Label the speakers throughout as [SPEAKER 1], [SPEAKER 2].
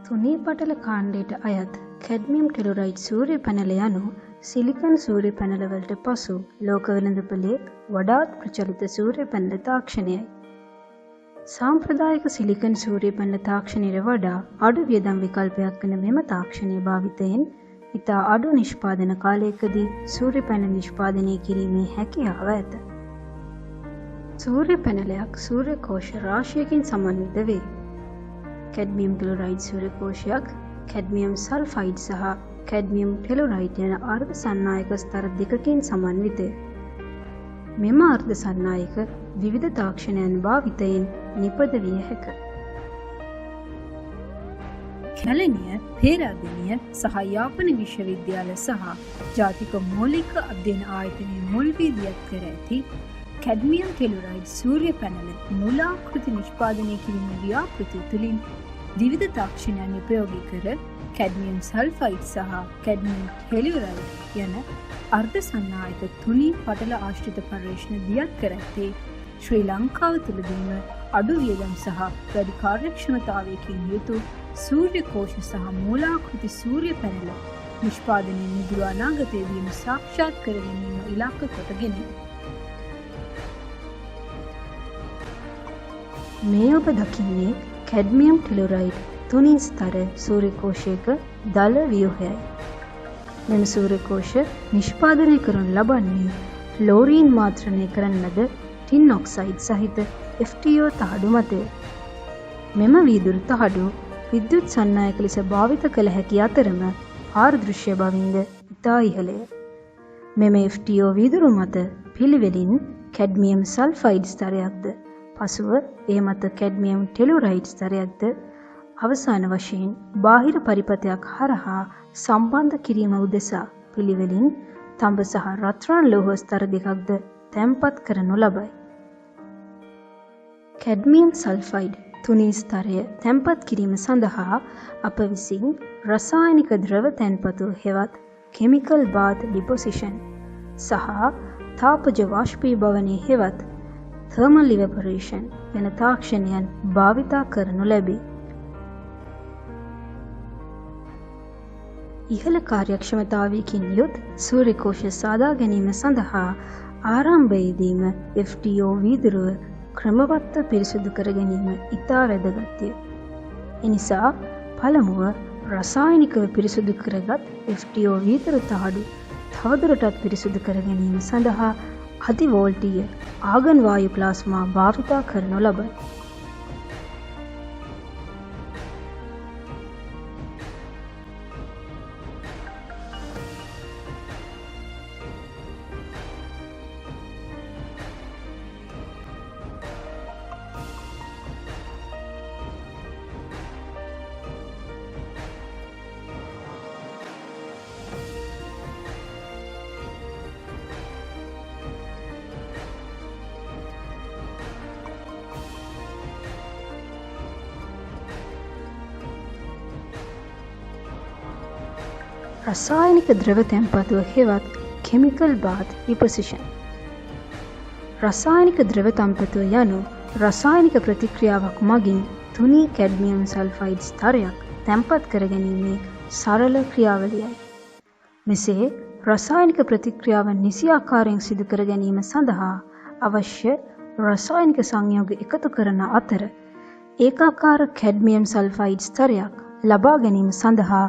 [SPEAKER 1] තුනී පටල කාණ්ඩයට අයත් කැඩ්මියම් ටෙලොරයිඩ් සූර්ය පැනල යනු සිලිකන් සූර්ය පැනලවලට පසු ලෝක වෙළඳපොලේ වඩාත් ප්‍රචලිත සූර්ය පැනල තාක්ෂණයයි. සාම්ප්‍රදායික සිලිකන් සූර්ය පැනල තාක්ෂණයට වඩා අඩු වියදම් විකල්පයක් වන මෙම තාක්ෂණය භාවිතයෙන් ඉතා අඩු නිෂ්පාදන කාලයකදී සූර්ය පැනල නිෂ්පාදනය කිරීමේ හැකියාව ඇත. සූර්ය පැනලයක් සූර්ය කෝෂ රාශියකින් සමන්විත වේ. කැඩ්මියම් ටෙලොරයිඩ් සූර්ය කෝෂයක් කැඩ්මියම් සල්ෆයිඩ් සහ කැඩ්මියම් ටෙලොරයිඩ් යන අර්ධ සන්නායක ස්තර දෙකකින් සමන්විතය. මෙම අර්ධ සන්නායක විවිධ තාක්ෂණයන් භාවිතයෙන් නිපද විය හැක. කැලණිය, පේරාදෙණිය සහ යාපන විශ්වවිද්‍යාල සහ ජාතික මූලික අධ්‍යයන ආයතනයේ මුල් වී දියත් කර ඇති කැඩ්මියම් ටෙලොරයිඩ් සූර්ය පැනල මූලාකෘති නිෂ්පාදනය කිරීමේ ව්‍යාපෘතිය තුළින් විවිධ තාක්ෂණයන් උපයෝගී කර කැඩ්මියම් සල්ෆයිඩ් සහ කැඩ්මියම් ටෙලොරයිඩ් යන අර්ධ සන්නායක තුනී පටල ආශ්‍රිත පර්යේෂණ දියත් කර ඇත්තේ ශ්‍රී ලංකාව තුළදීම අඩු වියදම් සහ වැඩි කාර්යක්ෂමතාවයකින් යුතු සූර්ය කෝෂ සහ මූලාකෘති සූර්ය පැනල නිෂ්පාදනයේ නිදුර අනාගතයේදීම සාක්ෂාත් කර ගැනීම ඉලක්ක කොටගෙන මේ ඔබ දකින්නේ කැඩ්මියම් ටෙලොරයිඩ් තුනී ස්තර සූර්ය කෝෂයක දල ව්‍යුහයයි. මෙම සූර්ය කෝෂ නිෂ්පාදනය කරනු ලබන්නේ ෆ්ලෝරීන් මාත්‍රණය කරන ලද ටින් ඔක්සයිඩ් සහිත FTO තහඩු මතය. මෙම වීදුරු තහඩු විද්‍යුත් සන්නායක ලෙස භාවිත කළ හැකි අතරම පාරදෘශ්‍ය බවින්ද ඉතා ඉහළය. මෙම FTO වීදුරු මත පිළිවෙලින් කැඩ්මියම් සල්ෆයිඩ් ස්තරයක්ද පසුව ඒ මත කැඩ්මියම් ටෙලොරයිඩ් ස්තරයක්ද අවසාන වශයෙන් බාහිර පරිපථයක් හරහා සම්බන්ධ කිරීම උදෙසා පිළිවෙලින් තඹ සහ රත්රන් ලෝහ ස්තර දෙකක්ද තැන්පත් කරනු ලබයි. කැඩ්මියම් සල්ෆයිඩ් තුනී ස්තරය තැන්පත් කිරීම සඳහා අප විසින් රසායනික ද්‍රව තැන්පතු හෙවත් කෙමිකල් බාත් ඩිපොසිෂන් සහ තාපජ වාෂ්පීභවනය හෙවත් තර්මල් ඉවැපොරේෂන් වෙන තාක්ෂණයන් භාවිතා කරනු ලැබේ. ඉහළ කාර්යක්ෂමතාවයකින් යුත් සූර්ය කෝෂ සාදා ගැනීම සඳහා ආරම්භයේදීම FTO වීදුරුව ක්‍රමවත්ව පිරිසුදු කර ගැනීම ඉතා වැදගත්ය. එනිසා පළමුව රසායනිකව පිරිසුදු කරගත් FTO වීදුරු තහඩු තවදුරටත් පිරිසුදු කර ගැනීම සඳහා අධි වෝල්ටීය ආගන් වායු ප්ලාස්මා භාවිතා කරනු ලබයි. රසායනික ද්‍රව තැන්පතුව හෙවත් කෙමිකල් බාත් ඩිපොසිෂන්. රසායනික ද්‍රව තැන්පතුව යනු රසායනික ප්‍රතික්‍රියාවක් මගින් තුනී කැඩ්මියම් සල්ෆයිඩ් ස්තරයක් තැන්පත් කර ගැනීමේ සරල ක්‍රියාවලියයි. මෙසේ රසායනික ප්‍රතික්‍රියාව නිසි ආකාරයෙන් සිදු කර ගැනීම සඳහා අවශ්‍ය රසායනික සංයෝග එකතු කරන අතර ඒකාකාර කැඩ්මියම් සල්ෆයිඩ් ස්තරයක් ලබා ගැනීම සඳහා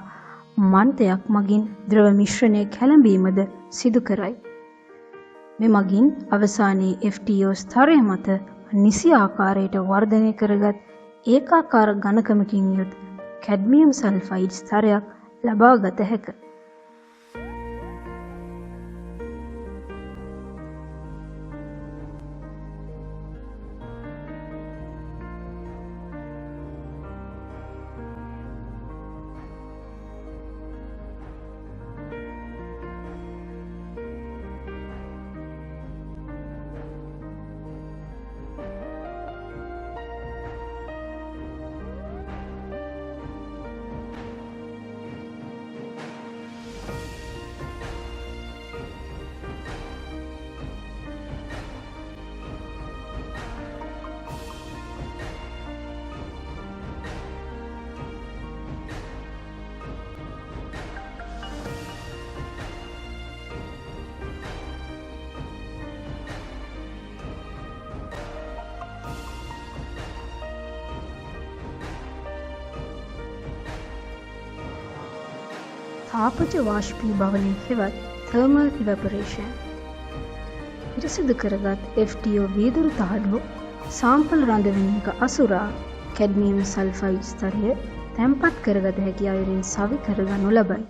[SPEAKER 1] මන්තයක් මගින් ද්‍රව මිශ්‍රණය කැළඹීමද සිදු කරයි. මෙමගින් අවසානයේ FTO ස්තරය මත නිසි ආකාරයට වර්ධනය කරගත් ඒකාකාර ඝනකමකින් යුත් කැඩ්මියම් සල්ෆයිඩ් ස්තරයක් ලබා ගත හැක. තාපජ වාෂ්පීභවනය හෙවත් thermal evaporation. පිරිසිදු කරගත් FTO වීදුරු තහඩු සාම්පල් රඳවන එක අසුරා කැඩ්මියම් සල්ෆයිඩ් ස්තරය තැන්පත් කරගත හැකි අයුරින් සවි කරගනු ලබයි.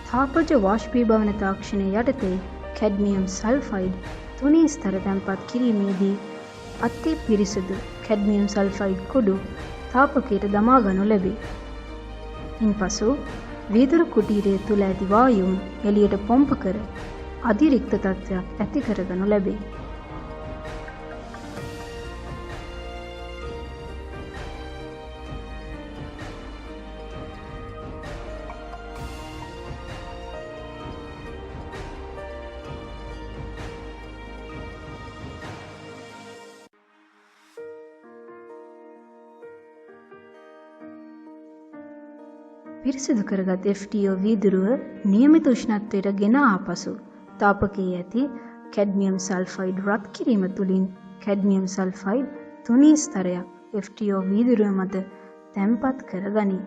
[SPEAKER 1] තාපජ වාෂ්පීභවන තාක්ෂණය යටතේ කැඩ්මියම් සල්ෆයිඩ් තුනී ස්තර තැන්පත් කිරීමේදී අති පිරිසිදු කැඩ්මියම් සල්ෆයිඩ් කුඩු තාපකයට දමා ගනු ලැබේ. ඉන්පසු වීදුරු කුටීරය තුළ ඇති වායුම් එළියට පොම්ප කර අධිරික්ත තත්ත්වයක් ඇති කරගනු ලැබේ. පිරිසිදු කරගත් FTO වීදුරුව නියමිත උෂ්ණත්වයට ගෙන ආපසු තාපකයේ ඇති කැඩ්මියම් සල්ෆයිඩ් රත් කිරීම තුළින් කැඩ්මියම් සල්ෆයිඩ් තුනී ස්තරයක් FTO වීදුරුව මත තැන්පත් කර ගනී.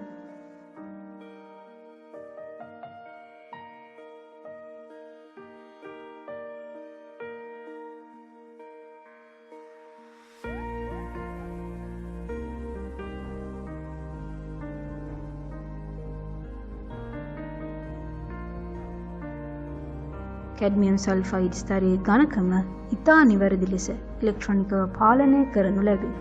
[SPEAKER 1] කැඩ්මියම් සල්ෆයිඩ් ස්තරයේ ඝනකම ඉතා නිවැරදි ලෙස ඉලෙක්ට්‍රොනිකව පාලනය කරනු ලැබේ.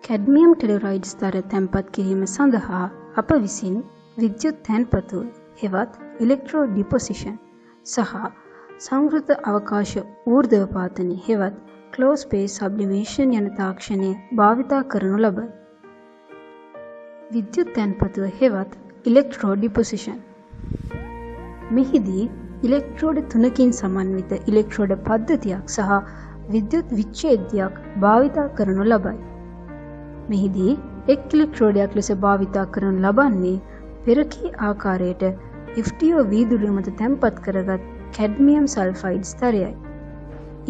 [SPEAKER 1] කැඩ්මියම් ටෙලුරයිඩ් ස්තර තැන්පත් කිරීම සඳහා අප විසින් විද්‍යුත් තැන්පතුල් හෙවත් ඉලෙක්ට්‍රෝ ඩිපොසිෂන් සහ සංවෘත අවකාශ ඌර්ධව පාතනය හෙවත් ක්ලෝස් ස්පේස් සබ්ලිමේෂන් යන තාක්ෂණය භාවිතා කරනු ලබයි. විද්‍යුත් තැන්පතුව හෙවත් ඉලෙක්ට්‍රෝ ඩිපොසිෂන්. මෙහිදී ඉලෙක්ට්‍රෝඩ 3කින් සමන්විත ඉලෙක්ට්‍රෝඩ පද්ධතියක් සහ විද්‍යුත් විච්ඡේදයක් භාවිතා කරනු ලබයි. මෙහිදී එක් ඉලෙක්ට්‍රෝඩයක් ලෙස භාවිතා කරනු ලබන්නේ පෙරකී ආකාරයට FTO වීදුරුව මත තැන්පත් කරගත් කැඩ්මියම් සල්ෆයිඩ් ස්තරයයි.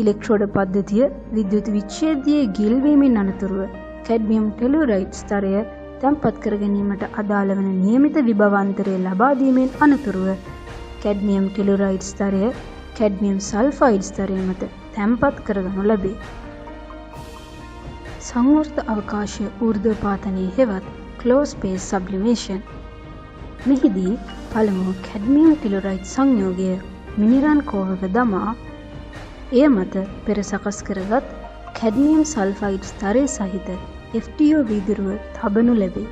[SPEAKER 1] ඉලෙක්ට්‍රෝඩ පද්ධතිය විද්‍යුත් විච්ඡේදයේ ගිල්වීමෙන් අනතුරුව කැඩ්මියම් ටෙලුරයිඩ් ස්තරය තැන්පත් කර ගැනීමට අදාළ වන නියමිත විභවාන්තරය ලබා දීමෙන් අනතුරුව කැඩ්මියම් ටෙලුරයිඩ් ස්තරය කැඩ්මියම් සල්ෆයිඩ් ස්තරය මත තැන්පත් කරගනු ලැබේ. සංවර්ධ අවකාශය ඌර්ධ්වපාතනයේ හෙවත් ක්ලෝස් ස්පේස් සබ්ලිමේෂන්. මෙහිදී පළමුව කැඩ්මියම් ටෙලුරයිඩ් සංයෝගය මිනිරන් කෝවක දමා එය මත පෙර සකස් කරගත් කැඩ්මියම් සල්ෆයිඩ් ස්තරය සහිත FTO වීදුරුව තබනු ලැබේ.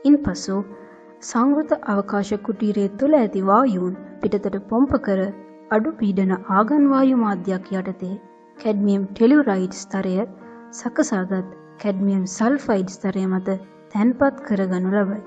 [SPEAKER 1] ඉන්පසු සංවෘත අවකාශ කුටීරය තුළ ඇති වායූන් පිටතට පොම්ප කර අඩු පීඩන ආගන් වායු මාධ්‍යයක් යටතේ කැඩ්මියම් ටෙලුරයිඩ් ස්තරය සකසාගත් කැඩ්මියම් සල්ෆයිඩ් ස්තරය මත තැන්පත් කරගනු ලබයි.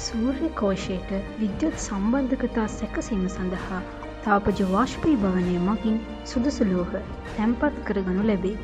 [SPEAKER 1] සූර්ය කෝෂයට විද්‍යුත් සම්බන්ධකතා සැකසීම සඳහා තාපජ වාෂ්පීභවනය මගින් සුදුසු ලෝහ තැන්පත් කරගනු ලැබේ.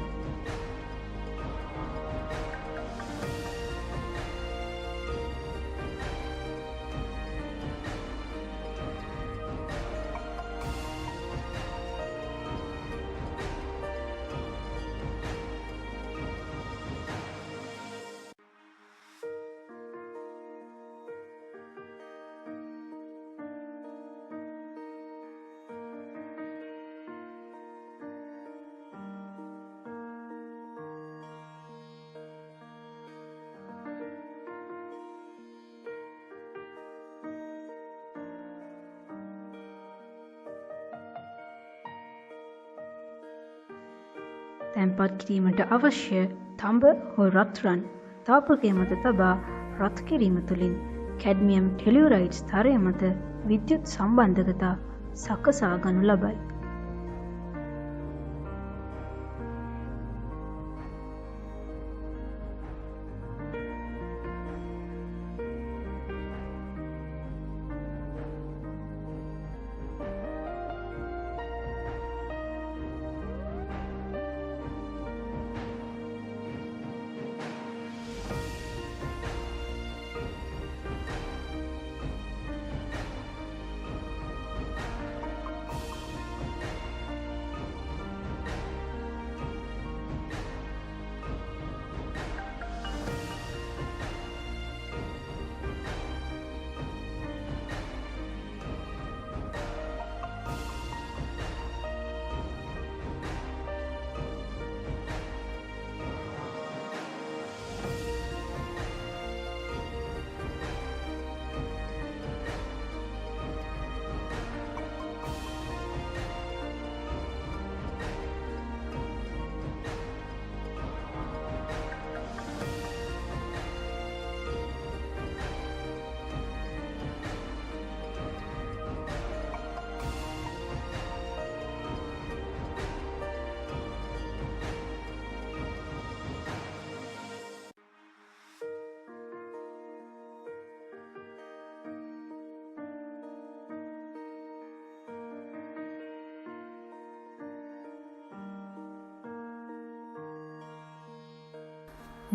[SPEAKER 1] තැන්පත් කිරීමට අවශ්‍ය තඹ හෝ රත්රන් තාපකය මත තබා රත් කිරීම තුළින් කැඩ්මියම් ටෙලුරයිඩ් ස්තරය මත විද්‍යුත් සම්බන්ධකතා සකසා ගනු ලබයි.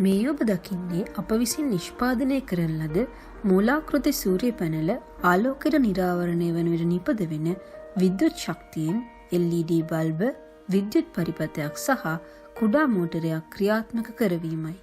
[SPEAKER 1] මේ ඔබ දකින්නේ අප විසින් නිෂ්පාදනය කරන ලද මූලාකෘති සූර්ය පැනල ආලෝකයට නිරාවරණය වන විට නිපදවෙන විද්‍යුත් ශක්තියෙන් LED බල්බ, විද්‍යුත් පරිපථයක් සහ කුඩා මෝටරයක් ක්‍රියාත්මක කරවීමයි.